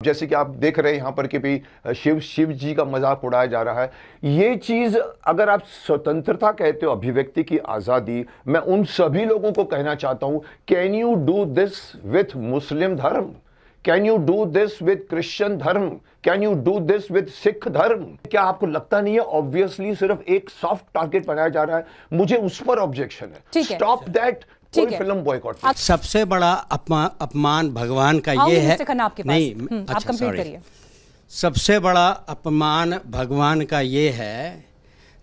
जैसे कि आप देख रहे हैं यहाँ पर कि भाई शिव जी का मजाक उड़ाया जा रहा है। ये चीज अगर आप स्वतंत्रता कहते हो, अभिव्यक्ति की आजादी, मैं उन सभी लोगों को कहना चाहता हूं, can you do this with Muslim धर्म? Can you do this with Christian धर्म? Can you do this with Sikh धर्म? क्या आपको लगता नहीं है ऑब्वियसली सिर्फ एक सॉफ्ट टारगेट बनाया जा रहा है? मुझे उस पर ऑब्जेक्शन है। Stop that. कोई फिल्म बॉयकॉट। सबसे बड़ा अपमान भगवान का ये है, नहीं आप कंप्लीट करिए। सबसे बड़ा अपमान भगवान का ये है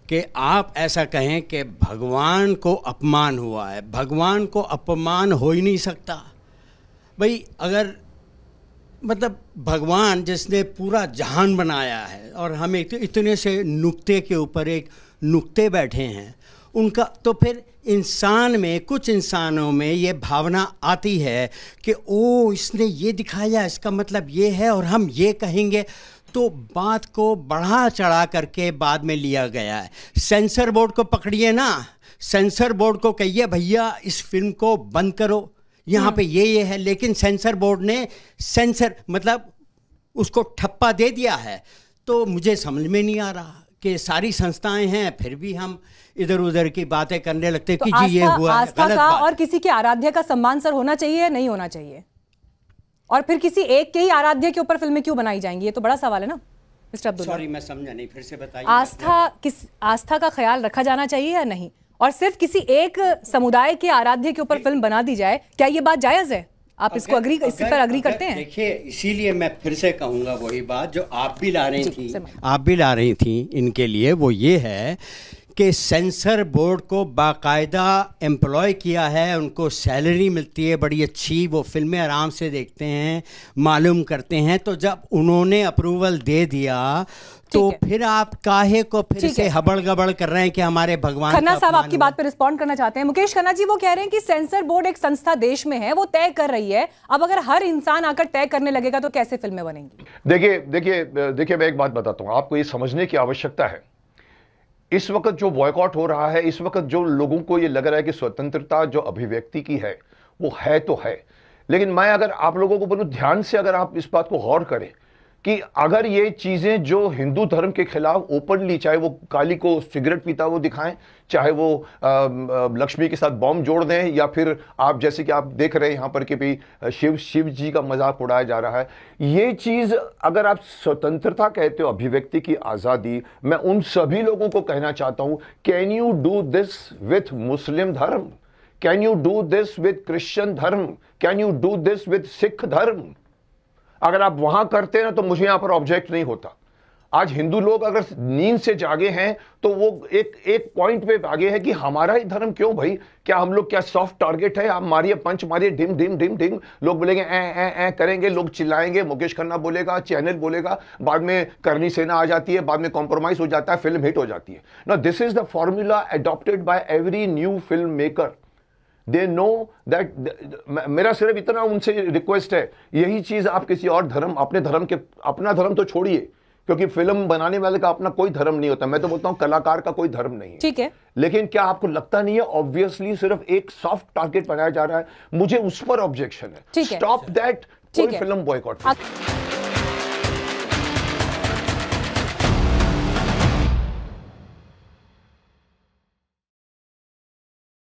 कि आप ऐसा कहें कि भगवान को अपमान हुआ है। भगवान को अपमान हो ही नहीं सकता भाई। अगर मतलब भगवान जिसने पूरा जहान बनाया है और हम इतने से नुक्ते के ऊपर एक नुक्ते बैठे हैं उनका, तो फिर इंसान में, कुछ इंसानों में ये भावना आती है कि ओ इसने ये दिखाया, इसका मतलब ये है और हम ये कहेंगे, तो बात को बढ़ा चढ़ा करके बाद में लिया गया है। सेंसर बोर्ड को पकड़िए ना, सेंसर बोर्ड को कहिए भैया इस फिल्म को बंद करो, यहाँ पे ये है, लेकिन सेंसर बोर्ड ने सेंसर मतलब उसको ठप्पा दे दिया है। तो मुझे समझ में नहीं आ रहा कि सारी संस्थाएं हैं फिर भी हम इधर उधर की बातें करने लगते कि जी ये हुआ है, गलत बात। और किसी के आराध्य का सम्मान सर होना चाहिए या नहीं होना चाहिए? और फिर किसी एक के ही आराध्य के ऊपर फिल्में क्यों बनाई जाएंगी? ये तो बड़ा सवाल है ना मिस्टर अब्दुल्ला। सॉरी मैं समझा नहीं, फिर से बताइए। आस्था का ख्याल रखा जाना चाहिए या नहीं? और सिर्फ किसी एक समुदाय के आराध्य के ऊपर फिल्म बना दी जाए, क्या ये बात जायज है? आप इस पर अग्री करते हैं? देखिए, इसीलिए मैं फिर से कहूँगा वही बात जो आप भी ला रही थी इनके लिए, वो ये है कि सेंसर बोर्ड को बाकायदा एम्प्लॉय किया है, उनको सैलरी मिलती है बड़ी अच्छी, वो फिल्में आराम से देखते हैं, मालूम करते हैं। तो जब उन्होंने अप्रूवल दे दिया तो फिर आप काहे को फिर से हबड़ गबड़ कर रहे हैं कि हमारे भगवान? खन्ना साहब आपकी बात पे रिस्पॉन्ड करना चाहते हैं। मुकेश खन्ना जी वो कह रहे हैं कि सेंसर बोर्ड एक संस्था देश में है, वो तय कर रही है। अब अगर हर इंसान आकर तय करने लगेगा तो कैसे फिल्में बनेंगी? देखिए मैं एक बात बताता हूं, आपको ये समझने की आवश्यकता है। इस वक्त जो बॉयकॉट हो रहा है, इस वक्त जो लोगों को ये लग रहा है कि स्वतंत्रता जो अभिव्यक्ति की है वो है तो है, लेकिन मैं अगर आप लोगों को बोलूं ध्यान से, अगर आप इस बात को गौर करें कि अगर ये चीजें जो हिंदू धर्म के खिलाफ ओपनली, चाहे वो काली को सिगरेट पीता वो दिखाएं, चाहे वो लक्ष्मी के साथ बॉम्ब जोड़ दें, या फिर आप जैसे कि आप देख रहे हैं यहाँ पर कि भाई शिव जी का मजाक उड़ाया जा रहा है, ये चीज अगर आप स्वतंत्रता कहते हो, अभिव्यक्ति की आजादी, मैं उन सभी लोगों को कहना चाहता हूं, can you do this with Muslim धर्म? Can you do this with Christian धर्म? Can you do this with Sikh धर्म? अगर आप वहां करते हैं ना तो मुझे यहां पर ऑब्जेक्ट नहीं होता। आज हिंदू लोग अगर नींद से जागे हैं तो वो एक पॉइंट पे आगे है कि हमारा ही धर्म क्यों भाई? क्या हम लोग क्या सॉफ्ट टारगेट है? आप मारिए, पंच मारिए, डिम डिम डिम डिम, लोग बोलेंगे ए करेंगे, लोग चिल्लाएंगे, मुकेश खन्ना बोलेगा, चैनल बोलेगा, बाद में करनी सेना आ जाती है, बाद में कॉम्प्रोमाइज हो जाता है, फिल्म हिट हो जाती है। Now this is the formula adopted by every new film maker. They know that. मेरा सिर्फ इतना उनसे रिक्वेस्ट है, यही चीज आप किसी और धर्म, अपने धर्म के, अपना धर्म तो छोड़िए, क्योंकि फिल्म बनाने वाले का अपना कोई धर्म नहीं होता। मैं तो बोलता हूं कलाकार का कोई धर्म नहीं है, ठीक है, लेकिन क्या आपको लगता नहीं है ऑब्वियसली सिर्फ एक सॉफ्ट टारगेट बनाया जा रहा है? मुझे उस पर ऑब्जेक्शन है। Stop that. कोई फिल्म बॉयकॉट।